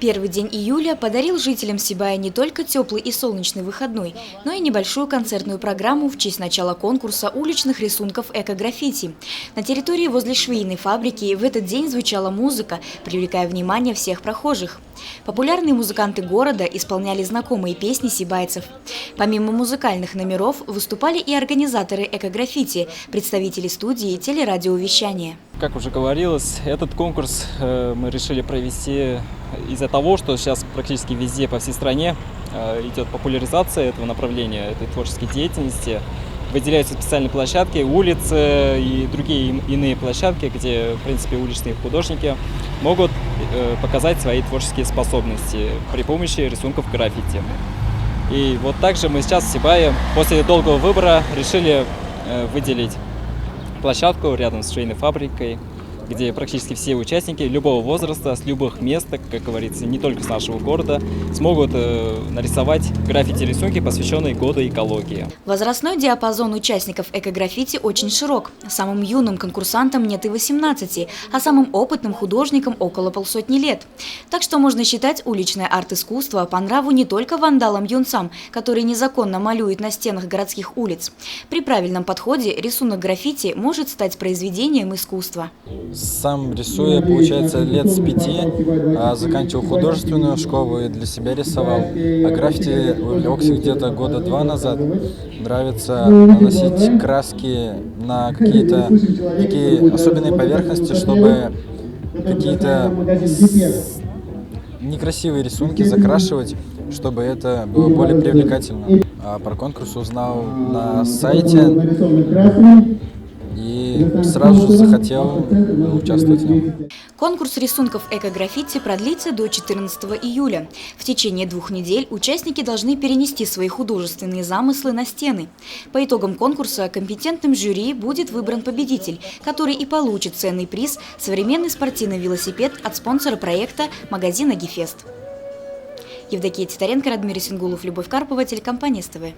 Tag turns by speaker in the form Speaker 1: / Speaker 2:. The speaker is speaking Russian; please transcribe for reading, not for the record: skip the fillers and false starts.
Speaker 1: Первый день июля подарил жителям Сибая не только теплый и солнечный выходной, но и небольшую концертную программу в честь начала конкурса уличных рисунков эко-граффити. На территории возле швейной фабрики в этот день звучала музыка, привлекая внимание всех прохожих. Популярные музыканты города исполняли знакомые песни сибайцев. Помимо музыкальных номеров выступали и организаторы эко-граффити, представители студии телерадиовещания.
Speaker 2: Как уже говорилось, этот конкурс мы решили провести из-за того, что сейчас практически везде по всей стране идет популяризация этого направления, этой творческой деятельности. Выделяются специальные площадки, улицы и другие иные площадки, где, в принципе, уличные художники могут показать свои творческие способности при помощи рисунков граффити. И вот также мы сейчас в Сибае после долгого выбора решили выделить площадку рядом с швейной фабрикой, где практически все участники любого возраста, с любых мест, как говорится, не только с нашего города, смогут нарисовать граффити-рисунки, посвященные году экологии.
Speaker 1: Возрастной диапазон участников эко-граффити очень широк. Самым юным конкурсантам нет и 18, а самым опытным художникам около полсотни лет. Так что можно считать уличное арт-искусство по нраву не только вандалам-юнцам, которые незаконно малюют на стенах городских улиц. При правильном подходе рисунок граффити может стать произведением искусства.
Speaker 3: Сам рисую, получается, лет с 5, заканчивал художественную школу и для себя рисовал. А граффити увлекся где-то года 2 назад. Нравится наносить краски на какие-то такие особенные поверхности, чтобы какие-то некрасивые рисунки закрашивать, чтобы это было более привлекательно. Про конкурс узнал на сайте и сразу же захотел участвовать в нем.
Speaker 1: Конкурс рисунков эко-граффити продлится до 14 июля. В течение 2 недель участники должны перенести свои художественные замыслы на стены. По итогам конкурса компетентным жюри будет выбран победитель, который и получит ценный приз – современный спортивный велосипед от спонсора проекта магазина «Гефест». Евдокия Титаренко, Радмир Сингулов, Любовь Карпова, телекомпания СТВ.